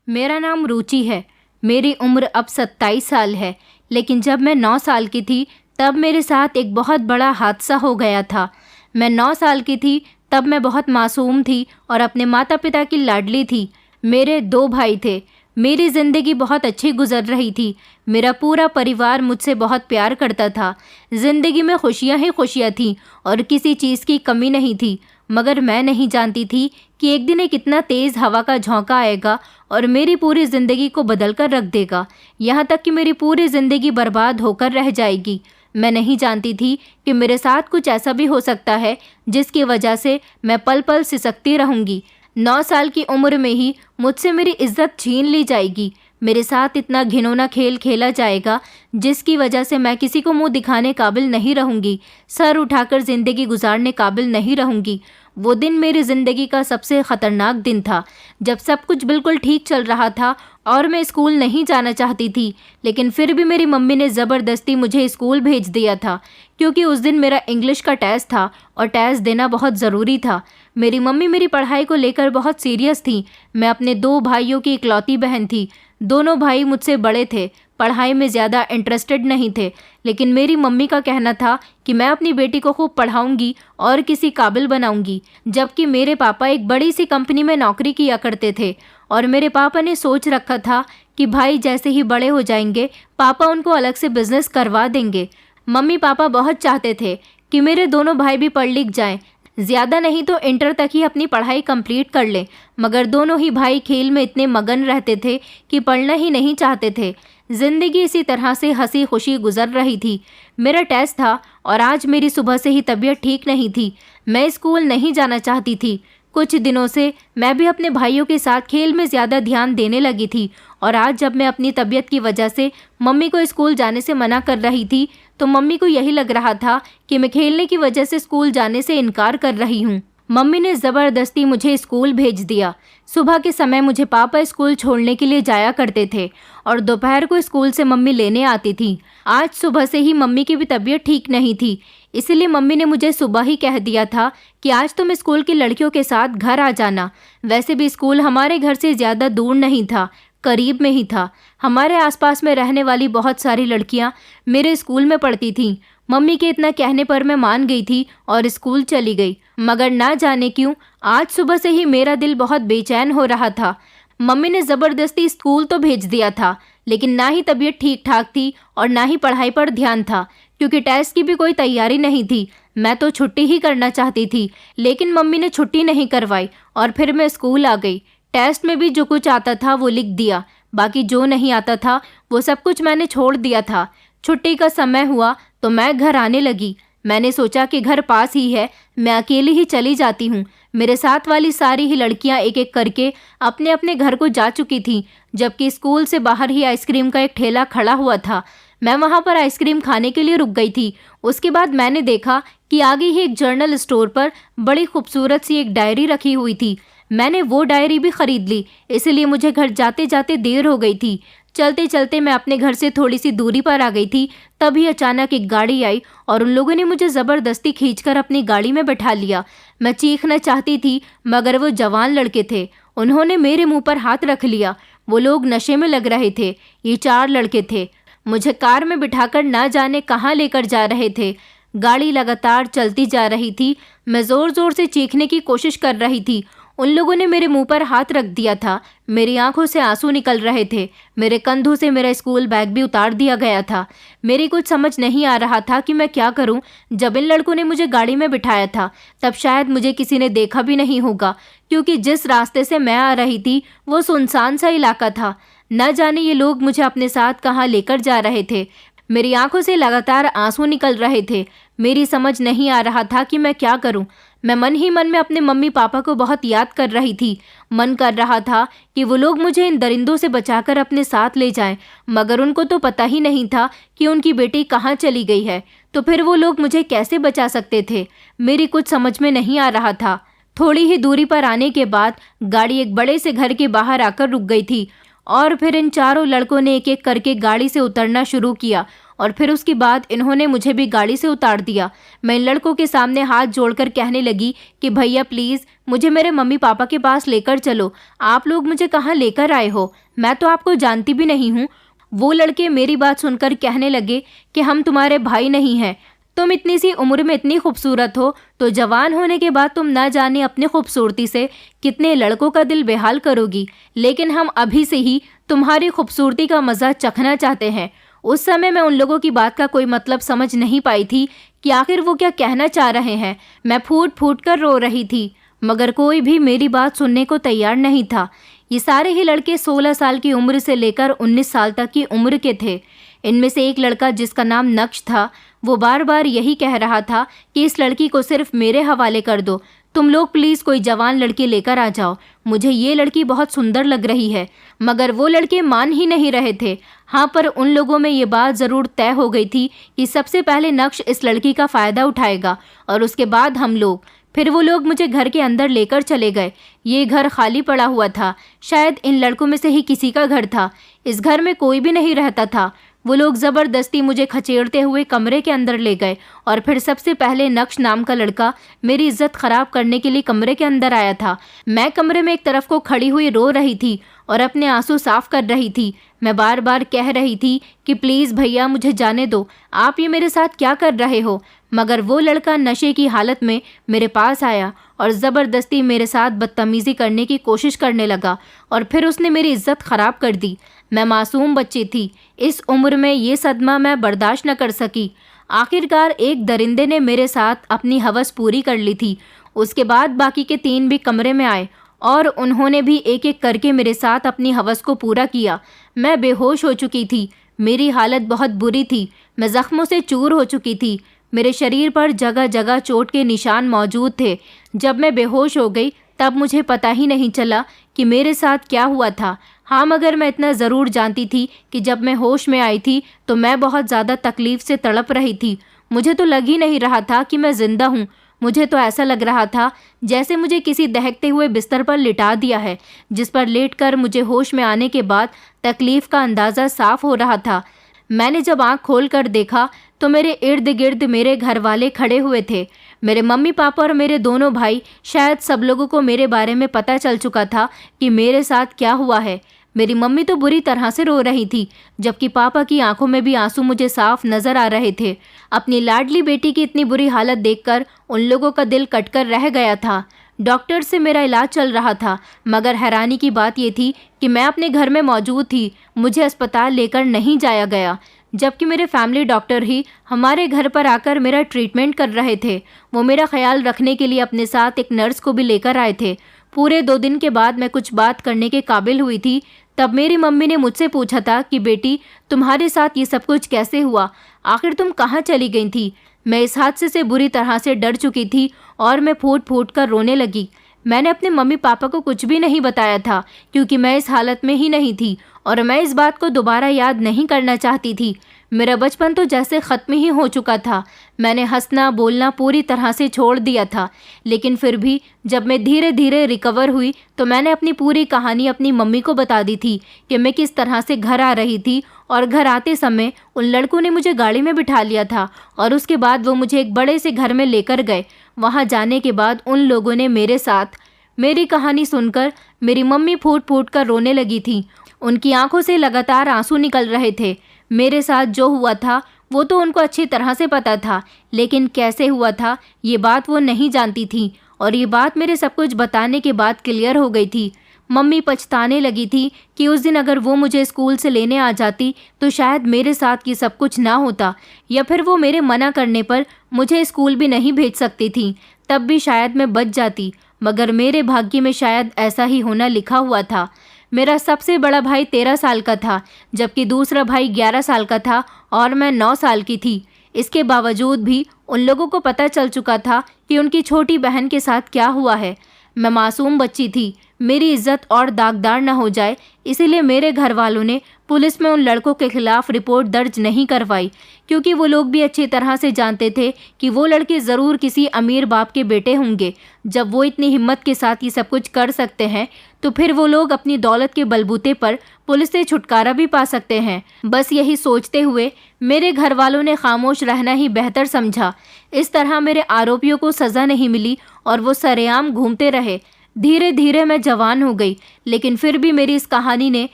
मेरा नाम रुचि है। मेरी उम्र अब 27 साल है, लेकिन जब मैं 9 साल की थी तब मेरे साथ एक बहुत बड़ा हादसा हो गया था। मैं 9 साल की थी तब मैं बहुत मासूम थी और अपने माता पिता की लाडली थी। मेरे 2 भाई थे। मेरी ज़िंदगी बहुत अच्छी गुजर रही थी। मेरा पूरा परिवार मुझसे बहुत प्यार करता था। ज़िंदगी में खुशियाँ ही खुशियाँ थीं और किसी चीज़ की कमी नहीं थी। मगर मैं नहीं जानती थी कि एक दिन एक इतना तेज़ हवा का झोंका आएगा और मेरी पूरी ज़िंदगी को बदल कर रख देगा, यहाँ तक कि मेरी पूरी ज़िंदगी बर्बाद होकर रह जाएगी। मैं नहीं जानती थी कि मेरे साथ कुछ ऐसा भी हो सकता है जिसकी वजह से मैं पल पल सिसकती रहूँगी। 9 साल की उम्र में ही मुझसे मेरी इज्जत छीन ली जाएगी। मेरे साथ इतना घिनौना खेल खेला जाएगा जिसकी वजह से मैं किसी को मुंह दिखाने काबिल नहीं रहूँगी, सर उठाकर ज़िंदगी गुजारने काबिल नहीं रहूँगी। वो दिन मेरी ज़िंदगी का सबसे ख़तरनाक दिन था, जब सब कुछ बिल्कुल ठीक चल रहा था और मैं स्कूल नहीं जाना चाहती थी, लेकिन फिर भी मेरी मम्मी ने ज़बरदस्ती मुझे स्कूल भेज दिया था, क्योंकि उस दिन मेरा इंग्लिश का टेस्ट था और टेस्ट देना बहुत ज़रूरी था। मेरी मम्मी मेरी पढ़ाई को लेकर बहुत सीरियस थी। मैं अपने 2 भाइयों की इकलौती बहन थी। दोनों भाई मुझसे बड़े थे, पढ़ाई में ज़्यादा इंटरेस्टेड नहीं थे, लेकिन मेरी मम्मी का कहना था कि मैं अपनी बेटी को खूब पढ़ाऊंगी और किसी काबिल बनाऊंगी। जबकि मेरे पापा एक बड़ी सी कंपनी में नौकरी किया करते थे और मेरे पापा ने सोच रखा था कि भाई जैसे ही बड़े हो जाएंगे पापा उनको अलग से बिजनेस करवा देंगे। मम्मी पापा बहुत चाहते थे कि मेरे दोनों भाई भी पढ़ लिख जाएं, ज़्यादा नहीं तो इंटर तक ही अपनी पढ़ाई कंप्लीट कर लें, मगर दोनों ही भाई खेल में इतने मगन रहते थे कि पढ़ना ही नहीं चाहते थे। ज़िंदगी इसी तरह से हंसी खुशी गुजर रही थी। मेरा टेस्ट था और आज मेरी सुबह से ही तबीयत ठीक नहीं थी। मैं स्कूल नहीं जाना चाहती थी। कुछ दिनों से मैं भी अपने भाइयों के साथ खेल में ज़्यादा ध्यान देने लगी थी और आज जब मैं अपनी तबीयत की वजह से मम्मी को स्कूल जाने से मना कर रही थी तो मम्मी को यही लग रहा था कि मैं खेलने की वजह से स्कूल जाने से इनकार कर रही हूँ। मम्मी ने ज़बरदस्ती मुझे स्कूल भेज दिया। सुबह के समय मुझे पापा स्कूल छोड़ने के लिए जाया करते थे और दोपहर को स्कूल से मम्मी लेने आती थी। आज सुबह से ही मम्मी की भी तबीयत ठीक नहीं थी, इसलिए मम्मी ने मुझे सुबह ही कह दिया था कि आज तुम स्कूल की लड़कियों के साथ घर आ जाना। वैसे भी स्कूल हमारे घर से ज़्यादा दूर नहीं था, करीब में ही था। हमारे आसपास में रहने वाली बहुत सारी लड़कियां मेरे स्कूल में पढ़ती थीं। मम्मी के इतना कहने पर मैं मान गई थी और स्कूल चली गई, मगर ना जाने क्यों आज सुबह से ही मेरा दिल बहुत बेचैन हो रहा था। मम्मी ने ज़बरदस्ती स्कूल तो भेज दिया था, लेकिन ना ही तबीयत ठीक ठाक थी और ना ही पढ़ाई पर ध्यान था, क्योंकि टेस्ट की भी कोई तैयारी नहीं थी। मैं तो छुट्टी ही करना चाहती थी, लेकिन मम्मी ने छुट्टी नहीं करवाई और फिर मैं स्कूल आ गई। टेस्ट में भी जो कुछ आता था वो लिख दिया, बाकी जो नहीं आता था वो सब कुछ मैंने छोड़ दिया था। छुट्टी का समय हुआ तो मैं घर आने लगी। मैंने सोचा कि घर पास ही है, मैं अकेली ही चली जाती हूँ। मेरे साथ वाली सारी ही लड़कियाँ एक एक करके अपने अपने घर को जा चुकी थीं, जबकि स्कूल से बाहर ही आइसक्रीम का एक ठेला खड़ा हुआ था। मैं वहाँ पर आइसक्रीम खाने के लिए रुक गई थी। उसके बाद मैंने देखा कि आगे ही एक जर्नल स्टोर पर बड़ी खूबसूरत सी एक डायरी रखी हुई थी। मैंने वो डायरी भी ख़रीद ली, इसलिए मुझे घर जाते जाते देर हो गई थी। चलते चलते मैं अपने घर से थोड़ी सी दूरी पर आ गई थी, तभी अचानक एक गाड़ी आई और उन लोगों ने मुझे ज़बरदस्ती खींचकर अपनी गाड़ी में बैठा लिया। मैं चीखना चाहती थी, मगर वो जवान लड़के थे। उन्होंने मेरे मुंह पर हाथ रख लिया। वो लोग नशे में लग रहे थे। ये 4 लड़के थे। मुझे कार में बिठाकर ना जाने कहाँ लेकर जा रहे थे। गाड़ी लगातार चलती जा रही थी। मैं ज़ोर ज़ोर से चीखने की कोशिश कर रही थी। उन लोगों ने मेरे मुंह पर हाथ रख दिया था। मेरी आंखों से आंसू निकल रहे थे। मेरे कंधों से मेरा स्कूल बैग भी उतार दिया गया था। मेरी कुछ समझ नहीं आ रहा था कि मैं क्या करूं। जब इन लड़कों ने मुझे गाड़ी में बिठाया था तब शायद मुझे किसी ने देखा भी नहीं होगा, क्योंकि जिस रास्ते से मैं आ रही थी वो सुनसान सा इलाका था। न जाने ये लोग मुझे अपने साथ कहाँ लेकर जा रहे थे। मेरी आंखों से लगातार आंसू निकल रहे थे। मेरी समझ नहीं आ रहा था कि मैं क्या करूं। मैं मन ही मन में अपने मम्मी पापा को बहुत याद कर रही थी। मन कर रहा था कि वो लोग मुझे इन दरिंदों से बचाकर अपने साथ ले जाएं, मगर उनको तो पता ही नहीं था कि उनकी बेटी कहाँ चली गई है, तो फिर वो लोग मुझे कैसे बचा सकते थे। मेरी कुछ समझ में नहीं आ रहा था। थोड़ी ही दूरी पर आने के बाद गाड़ी एक बड़े से घर के बाहर आकर रुक गई थी और फिर इन 4 लड़कों ने एक एक करके गाड़ी से उतरना शुरू किया और फिर उसके बाद इन्होंने मुझे भी गाड़ी से उतार दिया। मैं इन लड़कों के सामने हाथ जोड़कर कहने लगी कि भैया प्लीज़ मुझे मेरे मम्मी पापा के पास लेकर चलो। आप लोग मुझे कहाँ लेकर आए हो? मैं तो आपको जानती भी नहीं हूँ। वो लड़के मेरी बात सुनकर कहने लगे कि हम तुम्हारे भाई नहीं हैं। तुम इतनी सी उम्र में इतनी खूबसूरत हो तो जवान होने के बाद तुम ना जाने अपनी खूबसूरती से कितने लड़कों का दिल बेहाल करोगी, लेकिन हम अभी से ही तुम्हारी खूबसूरती का मज़ा चखना चाहते हैं। उस समय मैं उन लोगों की बात का कोई मतलब समझ नहीं पाई थी कि आखिर वो क्या कहना चाह रहे हैं। मैं फूट फूट कर रो रही थी, मगर कोई भी मेरी बात सुनने को तैयार नहीं था। ये सारे ही लड़के 16 साल की उम्र से लेकर 19 साल तक की उम्र के थे। इनमें से एक लड़का जिसका नाम नक्श था, वो बार बार यही कह रहा था कि इस लड़की को सिर्फ मेरे हवाले कर दो, तुम लोग प्लीज़ कोई जवान लड़की लेकर आ जाओ, मुझे ये लड़की बहुत सुंदर लग रही है। मगर वो लड़के मान ही नहीं रहे थे। हाँ, पर उन लोगों में ये बात ज़रूर तय हो गई थी कि सबसे पहले नक्श इस लड़की का फ़ायदा उठाएगा और उसके बाद हम लोग। फिर वो लोग मुझे घर के अंदर लेकर चले गए। ये घर खाली पड़ा हुआ था, शायद इन लड़कों में से ही किसी का घर था। इस घर में कोई भी नहीं रहता था। वो लोग ज़बरदस्ती मुझे खचेड़ते हुए कमरे के अंदर ले गए और फिर सबसे पहले नक्श नाम का लड़का मेरी इज्जत ख़राब करने के लिए कमरे के अंदर आया था। मैं कमरे में एक तरफ को खड़ी हुई रो रही थी और अपने आंसू साफ कर रही थी। मैं बार बार कह रही थी कि प्लीज़ भैया मुझे जाने दो, आप ये मेरे साथ क्या कर रहे हो? मगर वो लड़का नशे की हालत में मेरे पास आया और ज़बरदस्ती मेरे साथ बदतमीज़ी करने की कोशिश करने लगा और फिर उसने मेरी इज्जत ख़राब कर दी। मैं मासूम बच्ची थी, इस उम्र में ये सदमा मैं बर्दाश्त न कर सकी। आखिरकार एक दरिंदे ने मेरे साथ अपनी हवस पूरी कर ली थी। उसके बाद बाकी के 3 भी कमरे में आए और उन्होंने भी एक एक करके मेरे साथ अपनी हवस को पूरा किया। मैं बेहोश हो चुकी थी, मेरी हालत बहुत बुरी थी, मैं ज़ख्मों से चूर हो चुकी थी। मेरे शरीर पर जगह जगह चोट के निशान मौजूद थे। जब मैं बेहोश हो गई तब मुझे पता ही नहीं चला कि मेरे साथ क्या हुआ था। हाँ, मगर मैं इतना ज़रूर जानती थी कि जब मैं होश में आई थी तो मैं बहुत ज़्यादा तकलीफ़ से तड़प रही थी। मुझे तो लग ही नहीं रहा था कि मैं ज़िंदा हूँ। मुझे तो ऐसा लग रहा था जैसे मुझे किसी दहकते हुए बिस्तर पर लिटा दिया है, जिस पर लेटकर मुझे होश में आने के बाद तकलीफ़ का अंदाज़ा साफ़ हो रहा था। मैंने जब आँख खोल कर देखा तो मेरे इर्द गिर्द मेरे घर वाले खड़े हुए थे। मेरे मम्मी पापा और मेरे दोनों भाई, शायद सब लोगों को मेरे बारे में पता चल चुका था कि मेरे साथ क्या हुआ है। मेरी मम्मी तो बुरी तरह से रो रही थी, जबकि पापा की आंखों में भी आंसू मुझे साफ नजर आ रहे थे। अपनी लाडली बेटी की इतनी बुरी हालत देखकर उन लोगों का दिल कटकर रह गया था। डॉक्टर से मेरा इलाज चल रहा था, मगर हैरानी की बात यह थी कि मैं अपने घर में मौजूद थी, मुझे अस्पताल लेकर नहीं जाया गया, जबकि मेरे फैमिली डॉक्टर ही हमारे घर पर आकर मेरा ट्रीटमेंट कर रहे थे। वो मेरा ख्याल रखने के लिए अपने साथ एक नर्स को भी लेकर आए थे। पूरे 2 दिन के बाद मैं कुछ बात करने के काबिल हुई थी। तब मेरी मम्मी ने मुझसे पूछा था कि बेटी, तुम्हारे साथ ये सब कुछ कैसे हुआ? आखिर तुम कहाँ चली गई थी? मैं इस हादसे से बुरी तरह से डर चुकी थी और मैं फूट फूट कर रोने लगी। मैंने अपने मम्मी पापा को कुछ भी नहीं बताया था, क्योंकि मैं इस हालत में ही नहीं थी और मैं इस बात को दोबारा याद नहीं करना चाहती थी। मेरा बचपन तो जैसे ख़त्म ही हो चुका था। मैंने हंसना बोलना पूरी तरह से छोड़ दिया था, लेकिन फिर भी जब मैं धीरे धीरे रिकवर हुई तो मैंने अपनी पूरी कहानी अपनी मम्मी को बता दी थी कि मैं किस तरह से घर आ रही थी। और घर आते समय उन लड़कों ने मुझे गाड़ी में बिठा लिया था और उसके बाद वो मुझे एक बड़े से घर में लेकर गए। वहाँ जाने के बाद उन लोगों ने मेरे साथ मेरी कहानी सुनकर मेरी मम्मी फूट फूट कर रोने लगी थी। उनकी आंखों से लगातार आंसू निकल रहे थे। मेरे साथ जो हुआ था वो तो उनको अच्छी तरह से पता था, लेकिन कैसे हुआ था ये बात वो नहीं जानती थी और ये बात मेरे सब कुछ बताने के बाद क्लियर हो गई थी। मम्मी पछताने लगी थी कि उस दिन अगर वो मुझे स्कूल से लेने आ जाती तो शायद मेरे साथ ये सब कुछ ना होता, या फिर वो मेरे मना करने पर मुझे स्कूल भी नहीं भेज सकती थी, तब भी शायद मैं बच जाती। मगर मेरे भाग्य में शायद ऐसा ही होना लिखा हुआ था। मेरा सबसे बड़ा भाई 13 साल का था, जबकि दूसरा भाई 11 साल का था और मैं 9 साल की थी। इसके बावजूद भी उन लोगों को पता चल चुका था कि उनकी छोटी बहन के साथ क्या हुआ है। मैं मासूम बच्ची थी, मेरी इज्जत और दागदार न हो जाए, इसीलिए मेरे घर वालों ने पुलिस में उन लड़कों के खिलाफ रिपोर्ट दर्ज नहीं करवाई, क्योंकि वो लोग भी अच्छी तरह से जानते थे कि वो लड़के ज़रूर किसी अमीर बाप के बेटे होंगे। जब वो इतनी हिम्मत के साथ ये सब कुछ कर सकते हैं तो फिर वो लोग अपनी दौलत के बलबूते पर पुलिस से छुटकारा भी पा सकते हैं। बस यही सोचते हुए मेरे घर वालों ने खामोश रहना ही बेहतर समझा। इस तरह मेरे आरोपियों को सज़ा नहीं मिली और वो सरेआम घूमते रहे। धीरे धीरे मैं जवान हो गई, लेकिन फिर भी मेरी इस कहानी ने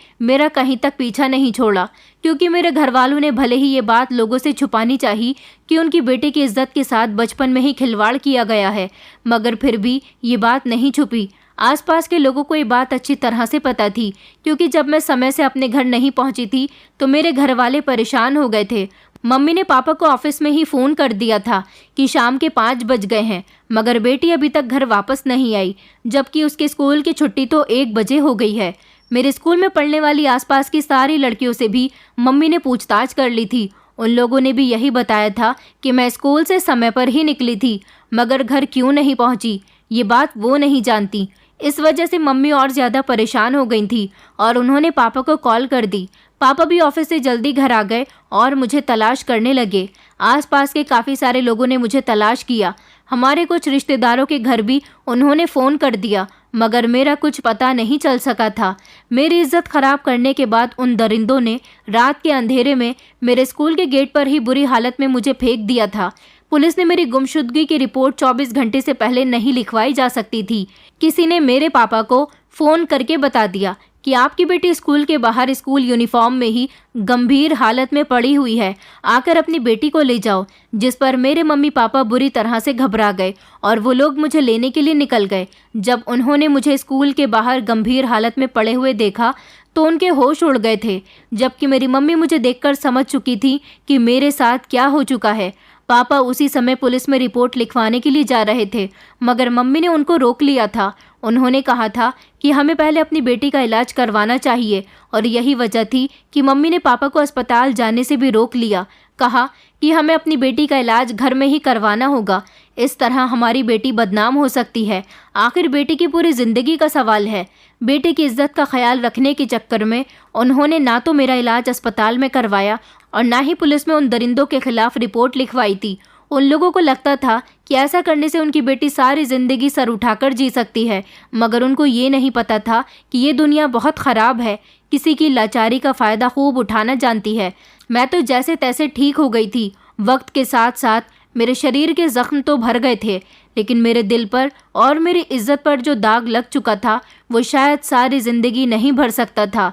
मेरा कहीं तक पीछा नहीं छोड़ा, क्योंकि मेरे घर वालों ने भले ही ये बात लोगों से छुपानी चाहिए कि उनकी बेटे की इज्जत के साथ बचपन में ही खिलवाड़ किया गया है, मगर फिर भी ये बात नहीं छुपी। आसपास के लोगों को ये बात अच्छी तरह से पता थी, क्योंकि जब मैं समय से अपने घर नहीं पहुंची थी तो मेरे घर वाले परेशान हो गए थे। मम्मी ने पापा को ऑफिस में ही फ़ोन कर दिया था कि शाम के 5 बज गए हैं, मगर बेटी अभी तक घर वापस नहीं आई, जबकि उसके स्कूल की छुट्टी तो 1 बजे हो गई है। मेरे स्कूल में पढ़ने वाली आसपास की सारी लड़कियों से भी मम्मी ने पूछताछ कर ली थी। उन लोगों ने भी यही बताया था कि मैं स्कूल से समय पर ही निकली थी, मगर घर क्यों नहीं पहुंची ये बात वो नहीं जानती। इस वजह से मम्मी और ज़्यादा परेशान हो गई थी और उन्होंने पापा को कॉल कर दी। पापा भी ऑफिस से जल्दी घर आ गए और मुझे तलाश करने लगे। आसपास के काफ़ी सारे लोगों ने मुझे तलाश किया। हमारे कुछ रिश्तेदारों के घर भी उन्होंने फ़ोन कर दिया, मगर मेरा कुछ पता नहीं चल सका था। मेरी इज्जत ख़राब करने के बाद उन दरिंदों ने रात के अंधेरे में मेरे स्कूल के गेट पर ही बुरी हालत में मुझे फेंक दिया था। पुलिस ने मेरी गुमशुदगी की रिपोर्ट 24 घंटे से पहले नहीं लिखवाई जा सकती थी। किसी ने मेरे पापा को फ़ोन करके बता दिया कि आपकी बेटी स्कूल के बाहर स्कूल यूनिफॉर्म में ही गंभीर हालत में पड़ी हुई है, आकर अपनी बेटी को ले जाओ। जिस पर मेरे मम्मी पापा बुरी तरह से घबरा गए और वो लोग मुझे लेने के लिए निकल गए। जब उन्होंने मुझे स्कूल के बाहर गंभीर हालत में पड़े हुए देखा तो उनके होश उड़ गए थे, जबकि मेरी मम्मी मुझे देखकर समझ चुकी थी कि मेरे साथ क्या हो चुका है। पापा उसी समय पुलिस में रिपोर्ट लिखवाने के लिए जा रहे थे, मगर मम्मी ने उनको रोक लिया था। उन्होंने कहा था कि हमें पहले अपनी बेटी का इलाज करवाना चाहिए, और यही वजह थी कि मम्मी ने पापा को अस्पताल जाने से भी रोक लिया। कहा कि हमें अपनी बेटी का इलाज घर में ही करवाना होगा, इस तरह हमारी बेटी बदनाम हो सकती है। आखिर बेटी की पूरी ज़िंदगी का सवाल है। बेटे की इज्जत का ख्याल रखने के चक्कर में उन्होंने ना तो मेरा इलाज अस्पताल में करवाया और ना ही पुलिस में उन दरिंदों के खिलाफ रिपोर्ट लिखवाई थी। उन लोगों को लगता था कि ऐसा करने से उनकी बेटी सारी ज़िंदगी सर उठाकर जी सकती है, मगर उनको ये नहीं पता था कि ये दुनिया बहुत ख़राब है, किसी की लाचारी का फ़ायदा खूब उठाना जानती है। मैं तो जैसे तैसे ठीक हो गई थी। वक्त के साथ साथ मेरे शरीर के ज़ख्म तो भर गए थे, लेकिन मेरे दिल पर और मेरी इज्जत पर जो दाग लग चुका था वो शायद सारी ज़िंदगी नहीं भर सकता था।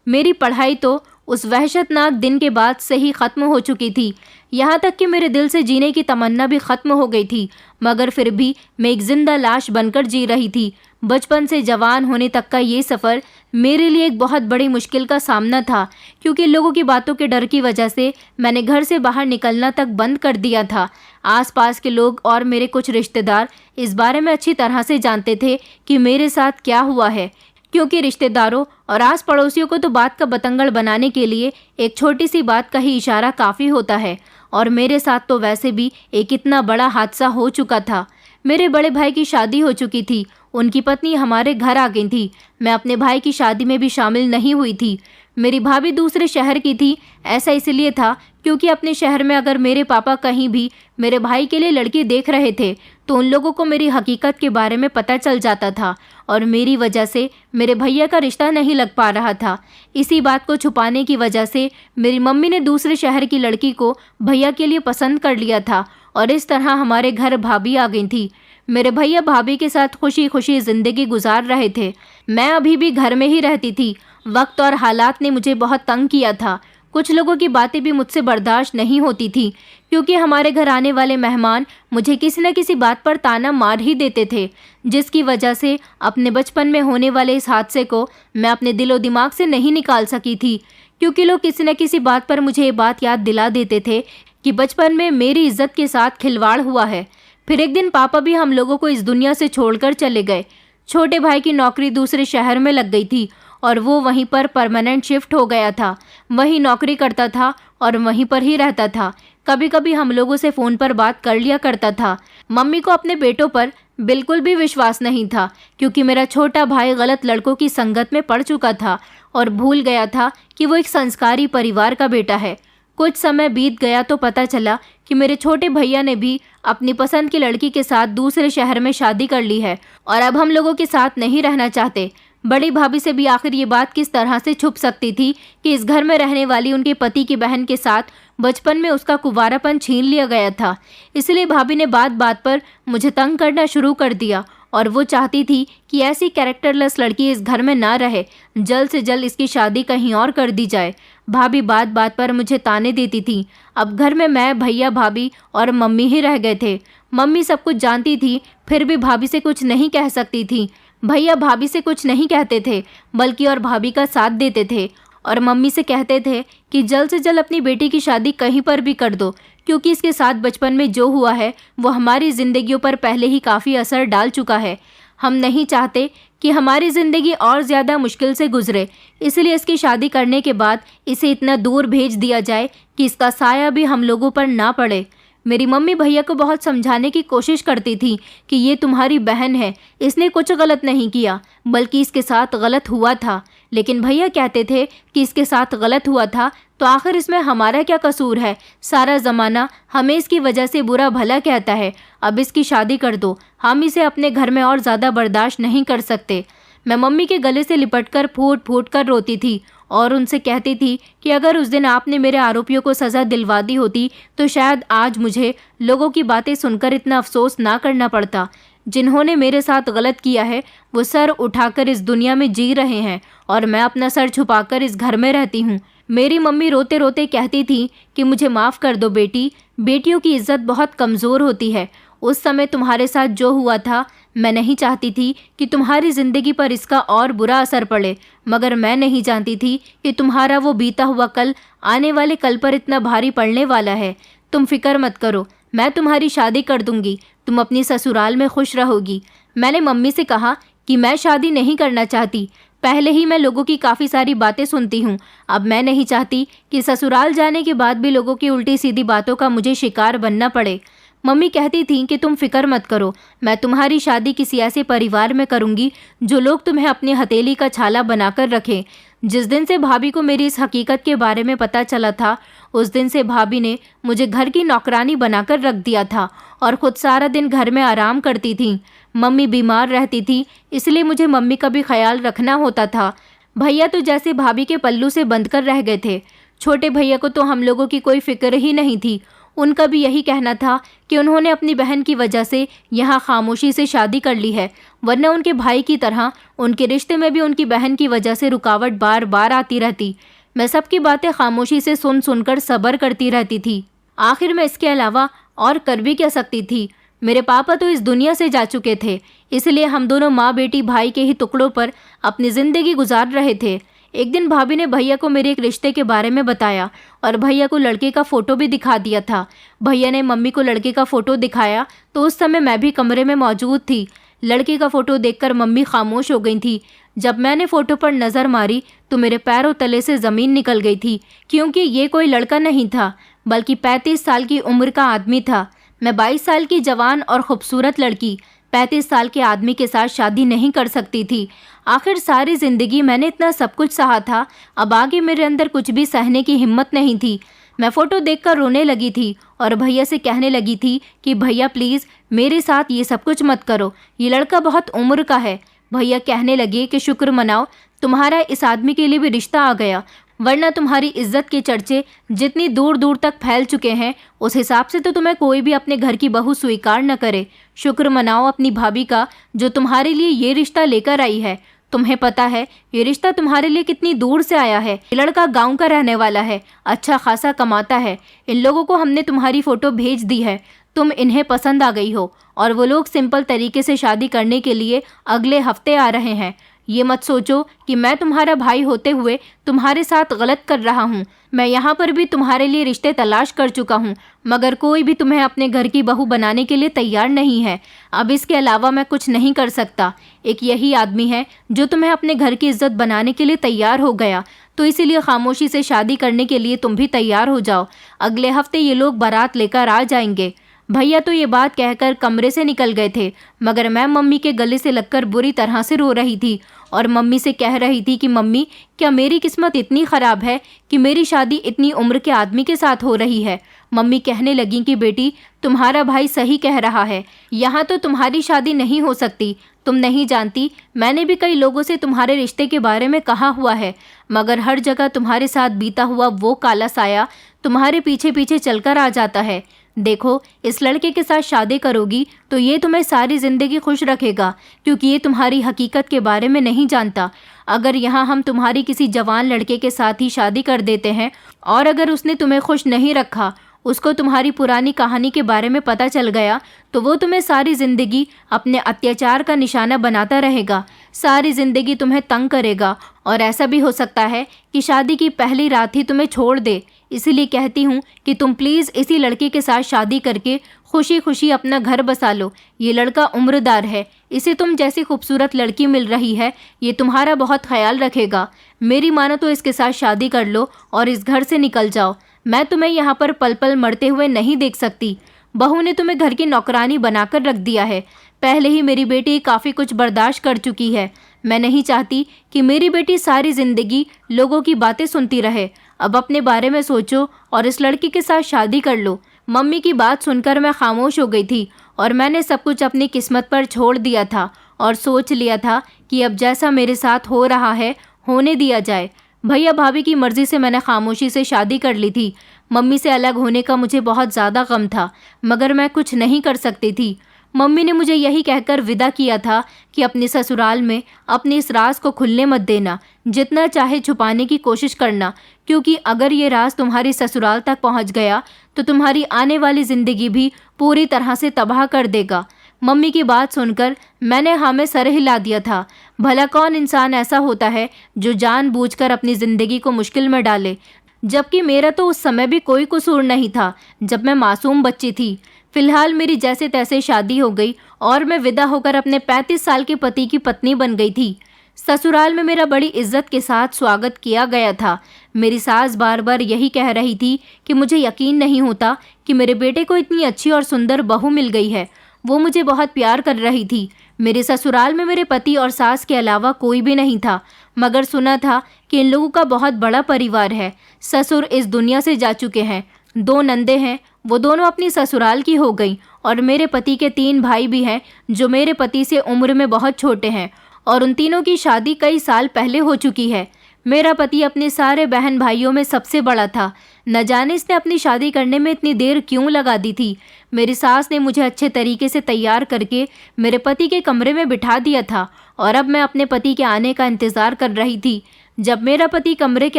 मेरी पढ़ाई तो उस वहशतनाक दिन के बाद से ही ख़त्म हो चुकी थी, यहाँ तक कि मेरे दिल से जीने की तमन्ना भी ख़त्म हो गई थी, मगर फिर भी मैं एक ज़िंदा लाश बनकर जी रही थी। बचपन से जवान होने तक का ये सफ़र मेरे लिए एक बहुत बड़ी मुश्किल का सामना था, क्योंकि लोगों की बातों के डर की वजह से मैंने घर से बाहर निकलना तक बंद कर दिया था। आसपास के लोग और मेरे कुछ रिश्तेदार इस बारे में अच्छी तरह से जानते थे कि मेरे साथ क्या हुआ है, क्योंकि रिश्तेदारों और आस पड़ोसियों को तो बात का बतंगड़ बनाने के लिए एक छोटी सी बात का ही इशारा काफ़ी होता है, और मेरे साथ तो वैसे भी एक इतना बड़ा हादसा हो चुका था। मेरे बड़े भाई की शादी हो चुकी थी, उनकी पत्नी हमारे घर आ गई थी। मैं अपने भाई की शादी में भी शामिल नहीं हुई थी। मेरी भाभी दूसरे शहर की थी। ऐसा इसलिए था क्योंकि अपने शहर में अगर मेरे पापा कहीं भी मेरे भाई के लिए लड़की देख रहे थे तो उन लोगों को मेरी हकीकत के बारे में पता चल जाता था, और मेरी वजह से मेरे भैया का रिश्ता नहीं लग पा रहा था। इसी बात को छुपाने की वजह से मेरी मम्मी ने दूसरे शहर की लड़की को भैया के लिए पसंद कर लिया था, और इस तरह हमारे घर भाभी आ गई थी। मेरे भैया भाभी के साथ खुशी खुशी ज़िंदगी गुजार रहे थे। मैं अभी भी घर में ही रहती थी। वक्त और हालात ने मुझे बहुत तंग किया था। कुछ लोगों की बातें भी मुझसे बर्दाश्त नहीं होती थी, क्योंकि हमारे घर आने वाले मेहमान मुझे किसी न किसी बात पर ताना मार ही देते थे, जिसकी वजह से अपने बचपन में होने वाले इस हादसे को मैं अपने दिलो दिमाग से नहीं निकाल सकी थी, क्योंकि लोग किसी न किसी बात पर मुझे ये बात याद दिला देते थे कि बचपन में मेरी इज्जत के साथ खिलवाड़ हुआ है। फिर एक दिन पापा भी हम लोगों को इस दुनिया से छोड़कर चले गए। छोटे भाई की नौकरी दूसरे शहर में लग गई थी और वो वहीं पर परमानेंट शिफ्ट हो गया था। वहीं नौकरी करता था और वहीं पर ही रहता था। कभी कभी हम लोगों से फ़ोन पर बात कर लिया करता था। मम्मी को अपने बेटों पर बिल्कुल भी विश्वास नहीं था, क्योंकि मेरा छोटा भाई गलत लड़कों की संगत में पड़ चुका था और भूल गया था कि वो एक संस्कारी परिवार का बेटा है। कुछ समय बीत गया तो पता चला कि मेरे छोटे भैया ने भी अपनी पसंद की लड़की के साथ दूसरे शहर में शादी कर ली है और अब हम लोगों के साथ नहीं रहना चाहते। बड़ी भाभी से भी आखिर ये बात किस तरह से छुप सकती थी कि इस घर में रहने वाली उनके पति की बहन के साथ बचपन में उसका कुंवारापन छीन लिया गया था। इसलिए भाभी ने बात बात पर मुझे तंग करना शुरू कर दिया और वो चाहती थी कि ऐसी कैरेक्टरलेस लड़की इस घर में ना रहे, जल्द से जल्द इसकी शादी कहीं और कर दी जाए। भाभी बात बात पर मुझे ताने देती थी। अब घर में मैं, भैया, भाभी और मम्मी ही रह गए थे। मम्मी सब कुछ जानती थी, फिर भी भाभी से कुछ नहीं कह सकती थी। भैया भाभी से कुछ नहीं कहते थे, बल्कि और भाभी का साथ देते थे और मम्मी से कहते थे कि जल्द से जल्द अपनी बेटी की शादी कहीं पर भी कर दो, क्योंकि इसके साथ बचपन में जो हुआ है वो हमारी ज़िंदगियों पर पहले ही काफ़ी असर डाल चुका है। हम नहीं चाहते कि हमारी ज़िंदगी और ज़्यादा मुश्किल से गुजरे, इसलिए इसकी शादी करने के बाद इसे इतना दूर भेज दिया जाए कि इसका साया भी हम लोगों पर ना पड़े। मेरी मम्मी भैया को बहुत समझाने की कोशिश करती थी कि ये तुम्हारी बहन है, इसने कुछ गलत नहीं किया, बल्कि इसके साथ गलत हुआ था। लेकिन भैया कहते थे कि इसके साथ गलत हुआ था तो आखिर इसमें हमारा क्या कसूर है, सारा ज़माना हमें इसकी वजह से बुरा भला कहता है। अब इसकी शादी कर दो, हम इसे अपने घर में और ज़्यादा बर्दाश्त नहीं कर सकते। मैं मम्मी के गले से लिपटकर फूट फूट कर रोती थी और उनसे कहती थी कि अगर उस दिन आपने मेरे आरोपियों को सज़ा दिलवा दी होती तो शायद आज मुझे लोगों की बातें सुनकर इतना अफसोस ना करना पड़ता। जिन्होंने मेरे साथ गलत किया है वो सर उठाकर इस दुनिया में जी रहे हैं और मैं अपना सर छुपाकर इस घर में रहती हूँ। मेरी मम्मी रोते रोते कहती थी कि मुझे माफ़ कर दो बेटी, बेटियों की इज्जत बहुत कमज़ोर होती है। उस समय तुम्हारे साथ जो हुआ था, मैं नहीं चाहती थी कि तुम्हारी ज़िंदगी पर इसका और बुरा असर पड़े, मगर मैं नहीं जानती थी कि तुम्हारा वो बीता हुआ कल आने वाले कल पर इतना भारी पड़ने वाला है। तुम फिक्र मत करो, मैं तुम्हारी शादी कर दूंगी, तुम अपनी ससुराल में खुश रहोगी। मैंने मम्मी से कहा कि मैं शादी नहीं करना चाहती। पहले ही मैं लोगों की काफ़ी सारी बातें सुनती हूँ, अब मैं नहीं चाहती कि ससुराल जाने के बाद भी लोगों की उल्टी सीधी बातों का मुझे शिकार बनना पड़े। मम्मी कहती थी कि तुम फिक्र मत करो, मैं तुम्हारी शादी किसी ऐसे परिवार में करूँगी जो लोग तुम्हें अपनी हथेली का छाला बनाकर रखें। जिस दिन से भाभी को मेरी इस हकीकत के बारे में पता चला था, उस दिन से भाभी ने मुझे घर की नौकरानी बनाकर रख दिया था और ख़ुद सारा दिन घर में आराम करती थी। मम्मी बीमार रहती थी, इसलिए मुझे मम्मी का भी ख्याल रखना होता था। भैया तो जैसे भाभी के पल्लू से बंध कर रह गए थे। छोटे भैया को तो हम लोगों की कोई फिक्र ही नहीं थी। उनका भी यही कहना था कि उन्होंने अपनी बहन की वजह से यहाँ खामोशी से शादी कर ली है, वरना उनके भाई की तरह उनके रिश्ते में भी उनकी बहन की वजह से रुकावट बार बार आती रहती। मैं सबकी बातें खामोशी से सुन सुनकर सब्र करती रहती थी। आखिर मैं इसके अलावा और कर भी क्या सकती थी। मेरे पापा तो इस दुनिया से जा चुके थे, इसलिए हम दोनों माँ बेटी भाई के ही टुकड़ों पर अपनी ज़िंदगी गुजार रहे थे। एक दिन भाभी ने भैया को मेरे एक रिश्ते के बारे में बताया और भैया को लड़के का फ़ोटो भी दिखा दिया था। भैया ने मम्मी को लड़के का फ़ोटो दिखाया तो उस समय मैं भी कमरे में मौजूद थी। लड़के का फ़ोटो देखकर मम्मी खामोश हो गई थी। जब मैंने फ़ोटो पर नज़र मारी तो मेरे पैरों तले से ज़मीन निकल गई थी, क्योंकि ये कोई लड़का नहीं था, बल्कि 35 साल की उम्र का आदमी था। मैं 22 साल की जवान और ख़ूबसूरत लड़की 35 साल के आदमी के साथ शादी नहीं कर सकती थी। आखिर सारी ज़िंदगी मैंने इतना सब कुछ सहा था, अब आगे मेरे अंदर कुछ भी सहने की हिम्मत नहीं थी। मैं फ़ोटो देखकर रोने लगी थी और भैया से कहने लगी थी कि भैया प्लीज़ मेरे साथ ये सब कुछ मत करो, ये लड़का बहुत उम्र का है। भैया कहने लगे कि शुक्र मनाओ तुम्हारा इस आदमी के लिए भी रिश्ता आ गया, वरना तुम्हारी इज्जत के चर्चे जितनी दूर दूर तक फैल चुके हैं, उस हिसाब से तो तुम्हें कोई भी अपने घर की बहू स्वीकार न करे। शुक्र मनाओ अपनी भाभी का जो तुम्हारे लिए ये रिश्ता लेकर आई है। तुम्हें पता है ये रिश्ता तुम्हारे लिए कितनी दूर से आया है। ये लड़का गांव का रहने वाला है, अच्छा खासा कमाता है। इन लोगों को हमने तुम्हारी फ़ोटो भेज दी है, तुम इन्हें पसंद आ गई हो और वो लोग सिंपल तरीके से शादी करने के लिए अगले हफ्ते आ रहे हैं। ये मत सोचो कि मैं तुम्हारा भाई होते हुए तुम्हारे साथ गलत कर रहा हूँ। मैं यहाँ पर भी तुम्हारे लिए रिश्ते तलाश कर चुका हूँ, मगर कोई भी तुम्हें अपने घर की बहू बनाने के लिए तैयार नहीं है। अब इसके अलावा मैं कुछ नहीं कर सकता। एक यही आदमी है जो तुम्हें अपने घर की इज्जत बनाने के लिए तैयार हो गया, तो इसीलिए खामोशी से शादी करने के लिए तुम भी तैयार हो जाओ। अगले हफ्ते ये लोग बारात लेकर आ जाएंगे। भैया तो ये बात कहकर कमरे से निकल गए थे, मगर मैं मम्मी के गले से लगकर बुरी तरह से रो रही थी और मम्मी से कह रही थी कि मम्मी, क्या मेरी किस्मत इतनी ख़राब है कि मेरी शादी इतनी उम्र के आदमी के साथ हो रही है। मम्मी कहने लगी कि बेटी, तुम्हारा भाई सही कह रहा है, यहाँ तो तुम्हारी शादी नहीं हो सकती। तुम नहीं जानती, मैंने भी कई लोगों से तुम्हारे रिश्ते के बारे में कहा हुआ है, मगर हर जगह तुम्हारे साथ बीता हुआ वो काला साया तुम्हारे पीछे पीछे चलकर आ जाता है। देखो, इस लड़के के साथ शादी करोगी तो ये तुम्हें सारी ज़िंदगी खुश रखेगा, क्योंकि ये तुम्हारी हकीकत के बारे में नहीं जानता। अगर यहाँ हम तुम्हारी किसी जवान लड़के के साथ ही शादी कर देते हैं और अगर उसने तुम्हें खुश नहीं रखा, उसको तुम्हारी पुरानी कहानी के बारे में पता चल गया, तो वो तुम्हें सारी ज़िंदगी अपने अत्याचार का निशाना बनाता रहेगा, सारी ज़िंदगी तुम्हें तंग करेगा और ऐसा भी हो सकता है कि शादी की पहली रात ही तुम्हें छोड़ दे। इसीलिए कहती हूँ कि तुम प्लीज़ इसी लड़के के साथ शादी करके खुशी खुशी अपना घर बसा लो। ये लड़का उम्रदार है, इसे तुम जैसी खूबसूरत लड़की मिल रही है, ये तुम्हारा बहुत ख्याल रखेगा। मेरी मानो तो इसके साथ शादी कर लो और इस घर से निकल जाओ। मैं तुम्हें यहाँ पर पल पल मरते हुए नहीं देख सकती। बहू ने तुम्हें घर की नौकरानी बनाकर रख दिया है। पहले ही मेरी बेटी काफ़ी कुछ बर्दाश्त कर चुकी है। मैं नहीं चाहती कि मेरी बेटी सारी ज़िंदगी लोगों की बातें सुनती रहे। अब अपने बारे में सोचो और इस लड़की के साथ शादी कर लो। मम्मी की बात सुनकर मैं खामोश हो गई थी और मैंने सब कुछ अपनी किस्मत पर छोड़ दिया था और सोच लिया था कि अब जैसा मेरे साथ हो रहा है होने दिया जाए। भैया भाभी की मर्ज़ी से मैंने खामोशी से शादी कर ली थी। मम्मी से अलग होने का मुझे बहुत ज़्यादा गम था, मगर मैं कुछ नहीं कर सकती थी। मम्मी ने मुझे यही कहकर विदा किया था कि अपने ससुराल में अपने इस राज को खुलने मत देना, जितना चाहे छुपाने की कोशिश करना, क्योंकि अगर ये राज तुम्हारे ससुराल तक पहुंच गया तो तुम्हारी आने वाली ज़िंदगी भी पूरी तरह से तबाह कर देगा। मम्मी की बात सुनकर मैंने हाँ में सर हिला दिया था। भला कौन इंसान ऐसा होता है जो जानबूझकर अपनी ज़िंदगी को मुश्किल में डाले, जबकि मेरा तो उस समय भी कोई कसूर नहीं था जब मैं मासूम बच्ची थी। फिलहाल मेरी जैसे तैसे शादी हो गई और मैं विदा होकर अपने 35 साल के पति की पत्नी बन गई थी। ससुराल में मेरा बड़ी इज्जत के साथ स्वागत किया गया था। मेरी सास बार बार यही कह रही थी कि मुझे यकीन नहीं होता कि मेरे बेटे को इतनी अच्छी और सुंदर बहू मिल गई है। वो मुझे बहुत प्यार कर रही थी। मेरे ससुराल में मेरे पति और सास के अलावा कोई भी नहीं था, मगर सुना था कि इन लोगों का बहुत बड़ा परिवार है। ससुर इस दुनिया से जा चुके हैं। 2 नंदे हैं, वो दोनों अपनी ससुराल की हो गई और मेरे पति के 3 भाई भी हैं जो मेरे पति से उम्र में बहुत छोटे हैं और उन तीनों की शादी कई साल पहले हो चुकी है। मेरा पति अपने सारे बहन भाइयों में सबसे बड़ा था। न जाने इसने अपनी शादी करने में इतनी देर क्यों लगा दी थी। मेरी सास ने मुझे अच्छे तरीके से तैयार करके मेरे पति के कमरे में बिठा दिया था और अब मैं अपने पति के आने का इंतज़ार कर रही थी। जब मेरा पति कमरे के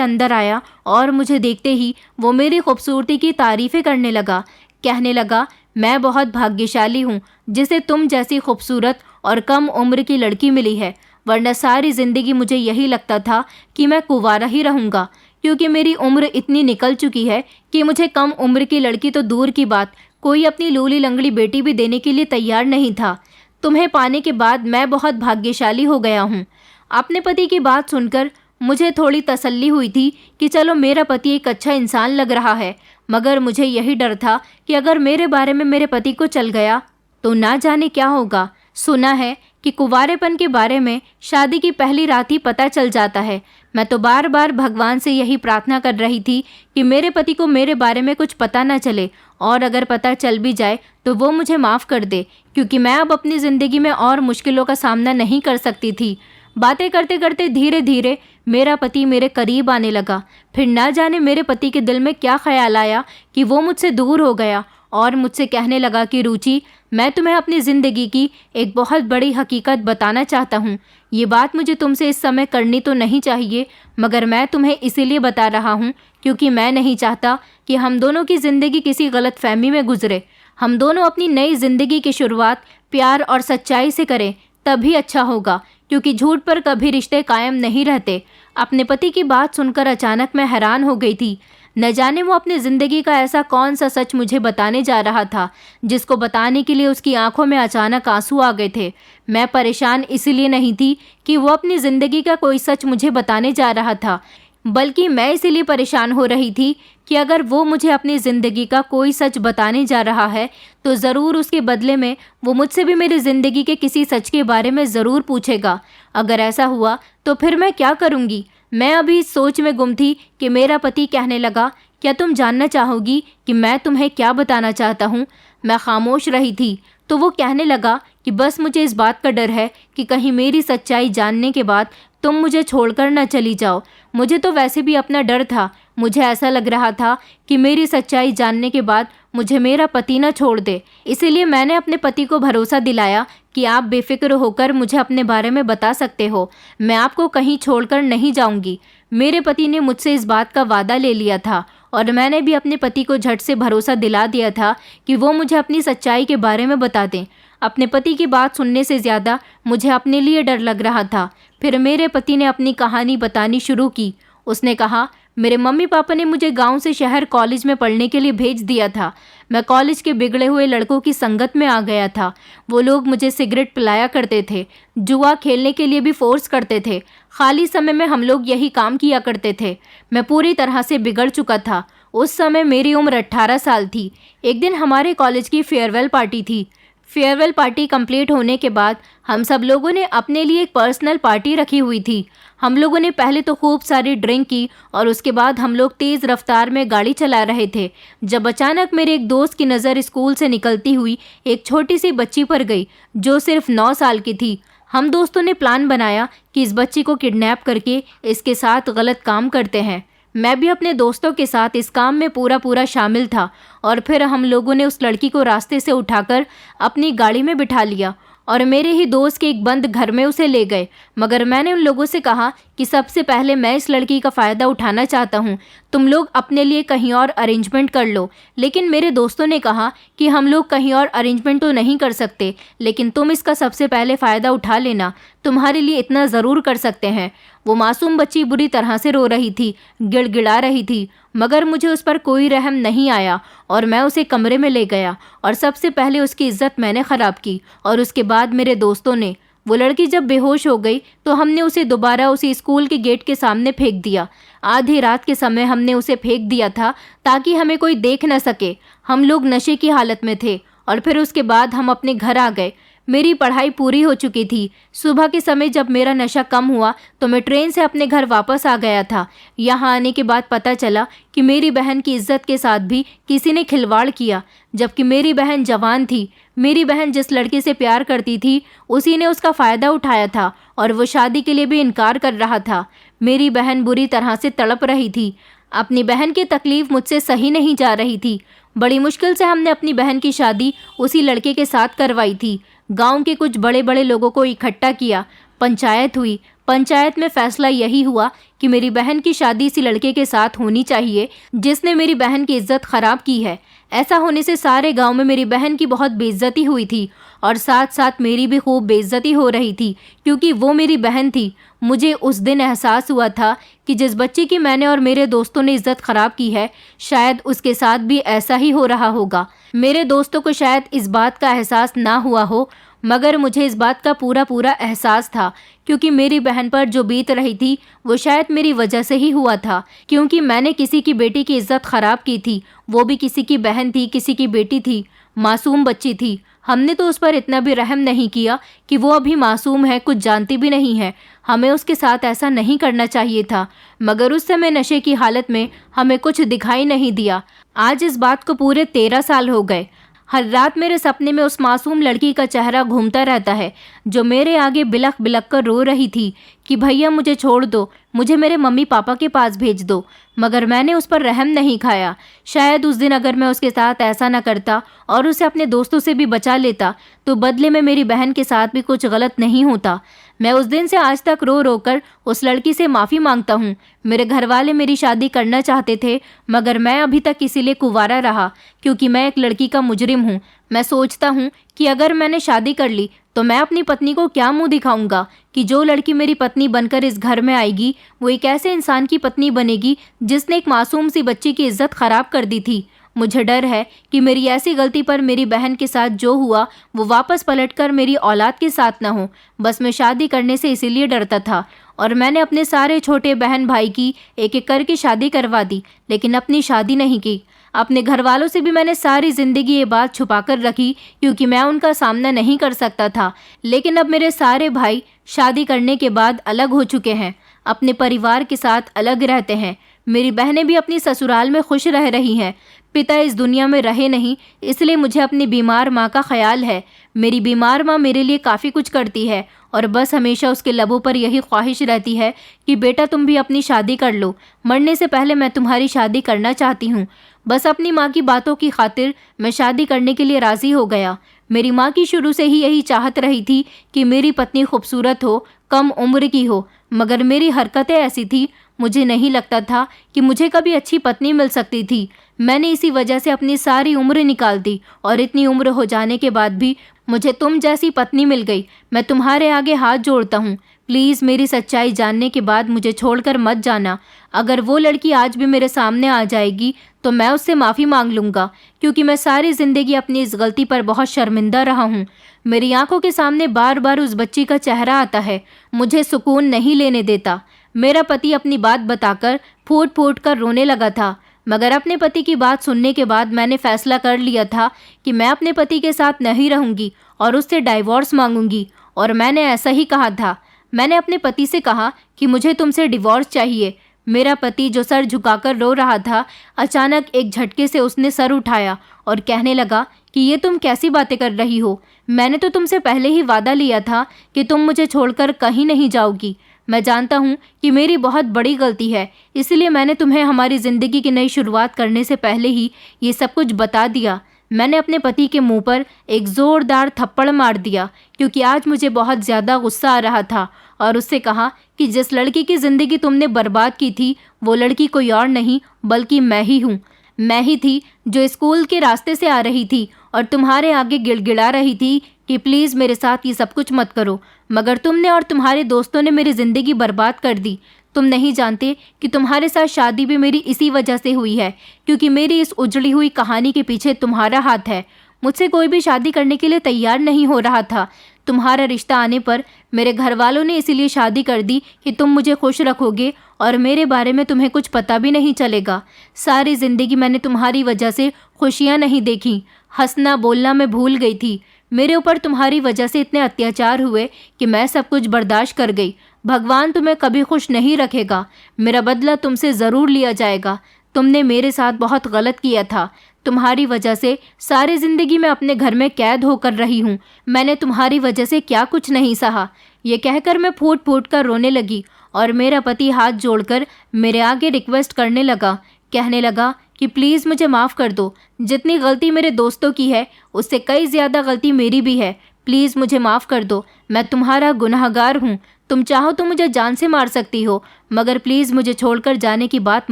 अंदर आया और मुझे देखते ही वो मेरी खूबसूरती की तारीफ़ें करने लगा। कहने लगा, मैं बहुत भाग्यशाली हूँ जिसे तुम जैसी खूबसूरत और कम उम्र की लड़की मिली है, वरना सारी ज़िंदगी मुझे यही लगता था कि मैं कुंवारा ही रहूँगा, क्योंकि मेरी उम्र इतनी निकल चुकी है कि मुझे कम उम्र की लड़की तो दूर की बात, कोई अपनी लूली लंगड़ी बेटी भी देने के लिए तैयार नहीं था। तुम्हें पाने के बाद मैं बहुत भाग्यशाली हो गया हूँ। अपने पति की बात सुनकर मुझे थोड़ी तसल्ली हुई थी कि चलो मेरा पति एक अच्छा इंसान लग रहा है, मगर मुझे यही डर था कि अगर मेरे बारे में मेरे पति को चल गया तो ना जाने क्या होगा। सुना है कि कुंवारेपन के बारे में शादी की पहली रात ही पता चल जाता है। मैं तो बार बार भगवान से यही प्रार्थना कर रही थी कि मेरे पति को मेरे बारे में कुछ पता ना चले, और अगर पता चल भी जाए तो वो मुझे माफ़ कर दे, क्योंकि मैं अब अपनी ज़िंदगी में और मुश्किलों का सामना नहीं कर सकती थी। बातें करते करते धीरे धीरे मेरा पति मेरे करीब आने लगा। फिर ना जाने मेरे पति के दिल में क्या ख्याल आया कि वो मुझसे दूर हो गया और मुझसे कहने लगा कि रुचि, मैं तुम्हें अपनी ज़िंदगी की एक बहुत बड़ी हकीकत बताना चाहता हूँ। ये बात मुझे तुमसे इस समय करनी तो नहीं चाहिए, मगर मैं तुम्हें इसीलिए बता रहा हूँ क्योंकि मैं नहीं चाहता कि हम दोनों की ज़िंदगी किसी गलतफहमी में गुजरे। हम दोनों अपनी नई ज़िंदगी की शुरुआत प्यार और सच्चाई से करें, तभी अच्छा होगा, क्योंकि झूठ पर कभी रिश्ते कायम नहीं रहते। अपने पति की बात सुनकर अचानक मैं हैरान हो गई थी। न जाने वो अपनी ज़िंदगी का ऐसा कौन सा सच मुझे बताने जा रहा था जिसको बताने के लिए उसकी आंखों में अचानक आंसू आ गए थे। मैं परेशान इसलिए नहीं थी कि वो अपनी ज़िंदगी का कोई सच मुझे बताने जा रहा था, बल्कि मैं इसीलिए परेशान हो रही थी कि अगर वो मुझे अपनी ज़िंदगी का कोई सच बताने जा रहा है तो ज़रूर उसके बदले में वो मुझसे भी मेरी ज़िंदगी के किसी सच के बारे में ज़रूर पूछेगा। अगर ऐसा हुआ तो फिर मैं क्या करूँगी? मैं अभी इस सोच में गुम थी कि मेरा पति कहने लगा, क्या तुम जानना चाहोगी कि मैं तुम्हें क्या बताना चाहता हूँ? मैं खामोश रही थी तो वो कहने लगा कि बस मुझे इस बात का डर है कि कहीं मेरी सच्चाई जानने के बाद तुम मुझे छोड़कर न चली जाओ। मुझे तो वैसे भी अपना डर था। मुझे ऐसा लग रहा था कि मेरी सच्चाई जानने के बाद मुझे मेरा पति न छोड़ दे। इसीलिए मैंने अपने पति को भरोसा दिलाया कि आप बेफिक्र होकर मुझे अपने बारे में बता सकते हो, मैं आपको कहीं छोड़कर नहीं जाऊंगी। मेरे पति ने मुझसे इस बात का वादा ले लिया था और मैंने भी अपने पति को झट से भरोसा दिला दिया था कि वो मुझे अपनी सच्चाई के बारे में बता दें। अपने पति की बात सुनने से ज़्यादा मुझे अपने लिए डर लग रहा था। फिर मेरे पति ने अपनी कहानी बतानी शुरू की। उसने कहा, मेरे मम्मी पापा ने मुझे गांव से शहर कॉलेज में पढ़ने के लिए भेज दिया था। मैं कॉलेज के बिगड़े हुए लड़कों की संगत में आ गया था। वो लोग मुझे सिगरेट पिलाया करते थे, जुआ खेलने के लिए भी फोर्स करते थे। खाली समय में हम लोग यही काम किया करते थे। मैं पूरी तरह से बिगड़ चुका था। उस समय मेरी उम्र 18 साल थी। एक दिन हमारे कॉलेज की फेयरवेल पार्टी थी। फेयरवेल पार्टी कंप्लीट होने के बाद हम सब लोगों ने अपने लिए एक पर्सनल पार्टी रखी हुई थी। हम लोगों ने पहले तो खूब सारी ड्रिंक की और उसके बाद हम लोग तेज़ रफ्तार में गाड़ी चला रहे थे, जब अचानक मेरे एक दोस्त की नज़र स्कूल से निकलती हुई एक छोटी सी बच्ची पर गई जो सिर्फ 9 साल की थी। हम दोस्तों ने प्लान बनाया कि इस बच्ची को किडनैप करके इसके साथ गलत काम करते हैं। मैं भी अपने दोस्तों के साथ इस काम में पूरा शामिल था और फिर हम लोगों ने उस लड़की को रास्ते से उठाकर अपनी गाड़ी में बिठा लिया और मेरे ही दोस्त के एक बंद घर में उसे ले गए। मगर मैंने उन लोगों से कहा कि सबसे पहले मैं इस लड़की का फ़ायदा उठाना चाहता हूँ, तुम लोग अपने लिए कहीं और अरेंजमेंट कर लो। लेकिन मेरे दोस्तों ने कहा कि हम लोग कहीं और अरेंजमेंट तो नहीं कर सकते, लेकिन तुम इसका सबसे पहले फ़ायदा उठा लेना, तुम्हारे लिए इतना ज़रूर कर सकते हैं। वो मासूम बच्ची बुरी तरह से रो रही थी, गिड़गिड़ा रही थी, मगर मुझे उस पर कोई रहम नहीं आया और मैं उसे कमरे में ले गया और सबसे पहले उसकी इज्जत मैंने ख़राब की और उसके बाद मेरे दोस्तों ने। वो लड़की जब बेहोश हो गई तो हमने उसे दोबारा उसी स्कूल के गेट के सामने फेंक दिया। आधी रात के समय हमने उसे फेंक दिया था ताकि हमें कोई देख न सके। हम लोग नशे की हालत में थे और फिर उसके बाद हम अपने घर आ गए। मेरी पढ़ाई पूरी हो चुकी थी। सुबह के समय जब मेरा नशा कम हुआ तो मैं ट्रेन से अपने घर वापस आ गया था। यहाँ आने के बाद पता चला कि मेरी बहन की इज्जत के साथ भी किसी ने खिलवाड़ किया, जबकि मेरी बहन जवान थी। मेरी बहन जिस लड़के से प्यार करती थी उसी ने उसका फ़ायदा उठाया था और वो शादी के लिए भी इनकार कर रहा था। मेरी बहन बुरी तरह से तड़प रही थी। अपनी बहन की तकलीफ़ मुझसे सही नहीं जा रही थी। बड़ी मुश्किल से हमने अपनी बहन की शादी उसी लड़के के साथ करवाई थी। गांव के कुछ बड़े बड़े लोगों को इकट्ठा किया, पंचायत हुई। पंचायत में फैसला यही हुआ कि मेरी बहन की शादी इसी लड़के के साथ होनी चाहिए जिसने मेरी बहन की इज्जत खराब की है। ऐसा होने से सारे गांव में मेरी बहन की बहुत बेइज्जती हुई थी और साथ साथ मेरी भी खूब बेइज्जती हो रही थी क्योंकि वो मेरी बहन थी। मुझे उस दिन एहसास हुआ था कि जिस बच्चे की मैंने और मेरे दोस्तों ने इज्जत खराब की है, शायद उसके साथ भी ऐसा ही हो रहा होगा। मेरे दोस्तों को शायद इस बात का एहसास ना हुआ हो, मगर मुझे इस बात का पूरा एहसास था क्योंकि मेरी बहन पर जो बीत रही थी वो शायद मेरी वजह से ही हुआ था, क्योंकि मैंने किसी की बेटी की इज्जत खराब की थी। वो भी किसी की बहन थी, किसी की बेटी थी, मासूम बच्ची थी। हमने तो उस पर इतना भी रहम नहीं किया कि वो अभी मासूम है, कुछ जानती भी नहीं है। हमें उसके साथ ऐसा नहीं करना चाहिए था, मगर उस समय नशे की हालत में हमें कुछ दिखाई नहीं दिया। आज इस बात को पूरे 13 साल हो गए। हर रात मेरे सपने में उस मासूम लड़की का चेहरा घूमता रहता है जो मेरे आगे बिलख बिलख कर रो रही थी कि भैया मुझे छोड़ दो, मुझे मेरे मम्मी पापा के पास भेज दो। मगर मैंने उस पर रहम नहीं खाया। शायद उस दिन अगर मैं उसके साथ ऐसा न करता और उसे अपने दोस्तों से भी बचा लेता तो बदले में मेरी बहन के साथ भी कुछ गलत नहीं होता। मैं उस दिन से आज तक रो रो कर उस लड़की से माफ़ी मांगता हूँ। मेरे घर वाले मेरी शादी करना चाहते थे, मगर मैं अभी तक इसीलिए कुंवारा रहा क्योंकि मैं एक लड़की का मुजरिम हूँ। मैं सोचता हूँ कि अगर मैंने शादी कर ली तो मैं अपनी पत्नी को क्या मुंह दिखाऊंगा कि जो लड़की मेरी पत्नी बनकर इस घर में आएगी वो एक ऐसे इंसान की पत्नी बनेगी जिसने एक मासूम सी बच्ची की इज्जत खराब कर दी थी। मुझे डर है कि मेरी ऐसी गलती पर मेरी बहन के साथ जो हुआ वो वापस पलटकर मेरी औलाद के साथ ना हो। बस मैं शादी करने से इसीलिए डरता था और मैंने अपने सारे छोटे बहन भाई की एक एक करके शादी करवा दी, लेकिन अपनी शादी नहीं की। अपने घर वालों से भी मैंने सारी ज़िंदगी ये बात छुपा कर रखी क्योंकि मैं उनका सामना नहीं कर सकता था। लेकिन अब मेरे सारे भाई शादी करने के बाद अलग हो चुके हैं, अपने परिवार के साथ अलग रहते हैं। मेरी बहनें भी अपनी ससुराल में खुश रह रही हैं। पिता इस दुनिया में रहे नहीं, इसलिए मुझे अपनी बीमार माँ का ख्याल है। मेरी बीमार माँ मेरे लिए काफ़ी कुछ करती है और बस हमेशा उसके लबों पर यही ख्वाहिश रहती है कि बेटा तुम भी अपनी शादी कर लो। मरने से पहले मैं तुम्हारी शादी करना चाहती हूँ। बस अपनी माँ की बातों की खातिर मैं शादी करने के लिए राज़ी हो गया। मेरी माँ की शुरू से ही यही चाहत रही थी कि मेरी पत्नी खूबसूरत हो, कम उम्र की हो, मगर मेरी हरकतें ऐसी थी, मुझे नहीं लगता था कि मुझे कभी अच्छी पत्नी मिल सकती थी। मैंने इसी वजह से अपनी सारी उम्र निकाल दी और इतनी उम्र हो जाने के बाद भी मुझे तुम जैसी पत्नी मिल गई। मैं तुम्हारे आगे हाथ जोड़ता हूँ, प्लीज़ मेरी सच्चाई जानने के बाद मुझे छोड़कर मत जाना। अगर वो लड़की आज भी मेरे सामने आ जाएगी तो मैं उससे माफ़ी मांग लूँगा, क्योंकि मैं सारी ज़िंदगी अपनी इस गलती पर बहुत शर्मिंदा रहा हूँ। मेरी आंखों के सामने बार बार उस बच्ची का चेहरा आता है, मुझे सुकून नहीं लेने देता। मेरा पति अपनी बात बताकर फूट फूट कर रोने लगा था, मगर अपने पति की बात सुनने के बाद मैंने फैसला कर लिया था कि मैं अपने पति के साथ नहीं रहूँगी और उससे डाइवोर्स मांगूंगी। और मैंने ऐसा ही कहा था। मैंने अपने पति से कहा कि मुझे तुमसे डिवोर्स चाहिए। मेरा पति, जो सर झुकाकर रो रहा था, अचानक एक झटके से उसने सर उठाया और कहने लगा कि ये तुम कैसी बातें कर रही हो? मैंने तो तुमसे पहले ही वादा लिया था कि तुम मुझे छोड़कर कहीं नहीं जाओगी। मैं जानता हूँ कि मेरी बहुत बड़ी गलती है, इसलिए मैंने तुम्हें हमारी ज़िंदगी की नई शुरुआत करने से पहले ही ये सब कुछ बता दिया। मैंने अपने पति के मुंह पर एक ज़ोरदार थप्पड़ मार दिया क्योंकि आज मुझे बहुत ज़्यादा गुस्सा आ रहा था और उससे कहा कि जिस लड़की की ज़िंदगी तुमने बर्बाद की थी वो लड़की कोई और नहीं बल्कि मैं ही हूँ। मैं ही थी जो स्कूल के रास्ते से आ रही थी और तुम्हारे आगे गिड़गिड़ा रही थी कि प्लीज़ मेरे साथ ये सब कुछ मत करो, मगर तुमने और तुम्हारे दोस्तों ने मेरी ज़िंदगी बर्बाद कर दी। तुम नहीं जानते कि तुम्हारे साथ शादी भी मेरी इसी वजह से हुई है, क्योंकि मेरी इस उजड़ी हुई कहानी के पीछे तुम्हारा हाथ है। मुझसे कोई भी शादी करने के लिए तैयार नहीं हो रहा था। तुम्हारा रिश्ता आने पर मेरे घर वालों ने इसीलिए शादी कर दी कि तुम मुझे खुश रखोगे और मेरे बारे में तुम्हें कुछ पता भी नहीं चलेगा। सारी ज़िंदगी मैंने तुम्हारी वजह से खुशियाँ नहीं देखी, हंसना बोलना मैं भूल गई थी। मेरे ऊपर तुम्हारी वजह से इतने अत्याचार हुए कि मैं सब कुछ बर्दाश्त कर गई। भगवान तुम्हें कभी खुश नहीं रखेगा। मेरा बदला तुमसे ज़रूर लिया जाएगा। तुमने मेरे साथ बहुत गलत किया था। तुम्हारी वजह से सारी ज़िंदगी मैं अपने घर में कैद होकर रही हूँ। मैंने तुम्हारी वजह से क्या कुछ नहीं सहा। ये कहकर मैं फूट फूट कर रोने लगी और मेरा पति हाथ जोड़कर मेरे आगे रिक्वेस्ट करने लगा, कहने लगा कि प्लीज़ मुझे माफ़ कर दो। जितनी गलती मेरे दोस्तों की है उससे कई ज़्यादा गलती मेरी भी है। प्लीज़ मुझे माफ़ कर दो, मैं तुम्हारा गुनहगार हूँ। तुम चाहो तो मुझे जान से मार सकती हो, मगर प्लीज़ मुझे छोड़कर जाने की बात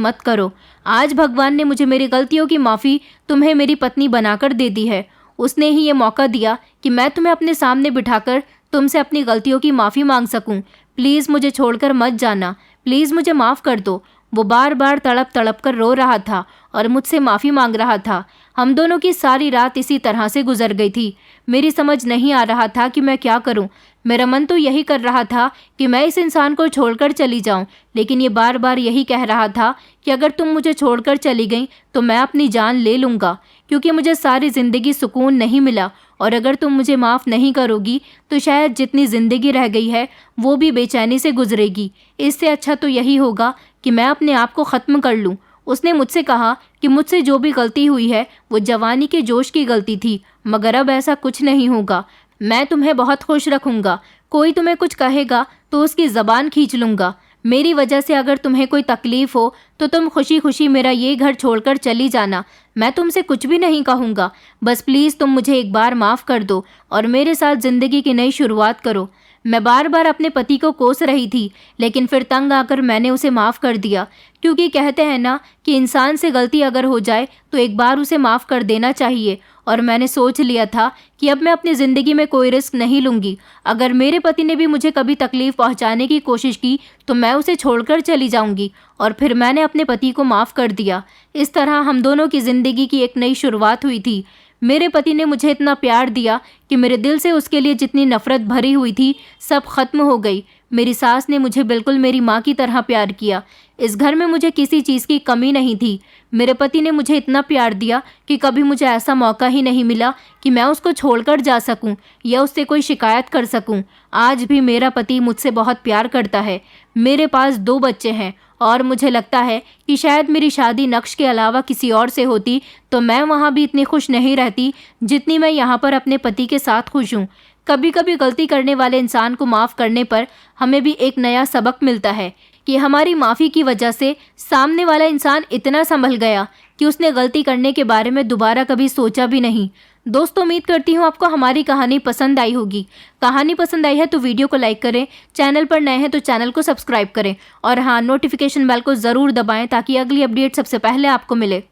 मत करो। आज भगवान ने मुझे मेरी गलतियों की माफ़ी तुम्हें मेरी पत्नी बनाकर दे दी है। उसने ही ये मौका दिया कि मैं तुम्हें अपने सामने बिठाकर तुमसे अपनी गलतियों की माफ़ी मांग सकूं। प्लीज़ मुझे छोड़कर मत जाना, प्लीज़ मुझे माफ़ कर दो। वो बार बार तड़प तड़प कर रो रहा था और मुझसे माफ़ी मांग रहा था। हम दोनों की सारी रात इसी तरह से गुजर गई थी। मेरी समझ नहीं आ रहा था कि मैं क्या करूं। मेरा मन तो यही कर रहा था कि मैं इस इंसान को छोड़कर चली जाऊं, लेकिन ये बार बार यही कह रहा था कि अगर तुम मुझे छोड़कर चली गई तो मैं अपनी जान ले लूँगा, क्योंकि मुझे सारी ज़िंदगी सुकून नहीं मिला और अगर तुम मुझे माफ़ नहीं करोगी तो शायद जितनी ज़िंदगी रह गई है वो भी बेचैनी से गुजरेगी। इससे अच्छा तो यही होगा कि मैं अपने आप को ख़त्म कर लूँ। उसने मुझसे कहा कि मुझसे जो भी गलती हुई है वो जवानी के जोश की गलती थी, मगर अब ऐसा कुछ नहीं होगा। मैं तुम्हें बहुत खुश रखूँगा। कोई तुम्हें कुछ कहेगा तो उसकी ज़बान खींच लूँगा। मेरी वजह से अगर तुम्हें कोई तकलीफ़ हो तो तुम खुशी खुशी मेरा ये घर छोड़कर चली जाना। मैं तुमसे कुछ भी नहीं कहूँगा। बस प्लीज़ तुम मुझे एक बार माफ़ कर दो और मेरे साथ ज़िंदगी की नई शुरुआत करो। मैं बार बार अपने पति को कोस रही थी, लेकिन फिर तंग आकर मैंने उसे माफ़ कर दिया, क्योंकि कहते हैं ना कि इंसान से गलती अगर हो जाए तो एक बार उसे माफ़ कर देना चाहिए। और मैंने सोच लिया था कि अब मैं अपनी ज़िंदगी में कोई रिस्क नहीं लूँगी। अगर मेरे पति ने भी मुझे कभी तकलीफ़ पहुँचाने की कोशिश की तो मैं उसे छोड़कर चली जाऊँगी। और फिर मैंने अपने पति को माफ़ कर दिया। इस तरह हम दोनों की ज़िंदगी की एक नई शुरुआत हुई थी। मेरे पति ने मुझे इतना प्यार दिया कि मेरे दिल से उसके लिए जितनी नफ़रत भरी हुई थी सब खत्म हो गई। मेरी सास ने मुझे बिल्कुल मेरी माँ की तरह प्यार किया। इस घर में मुझे किसी चीज़ की कमी नहीं थी। मेरे पति ने मुझे इतना प्यार दिया कि कभी मुझे ऐसा मौका ही नहीं मिला कि मैं उसको छोड़कर जा सकूं या उससे कोई शिकायत कर सकूं। आज भी मेरा पति मुझसे बहुत प्यार करता है। मेरे पास 2 बच्चे हैं और मुझे लगता है कि शायद मेरी शादी नक्श के अलावा किसी और से होती तो मैं वहाँ भी इतनी खुश नहीं रहती जितनी मैं यहाँ पर अपने पति के साथ खुश हूँ। कभी कभी गलती करने वाले इंसान को माफ़ करने पर हमें भी एक नया सबक मिलता है कि हमारी माफ़ी की वजह से सामने वाला इंसान इतना संभल गया कि उसने गलती करने के बारे में दोबारा कभी सोचा भी नहीं। दोस्तों, उम्मीद करती हूँ आपको हमारी कहानी पसंद आई होगी। कहानी पसंद आई है तो वीडियो को लाइक करें, चैनल पर नए हैं तो चैनल को सब्सक्राइब करें और हाँ, नोटिफिकेशन बेल को ज़रूर दबाएं ताकि अगली अपडेट सबसे पहले आपको मिले।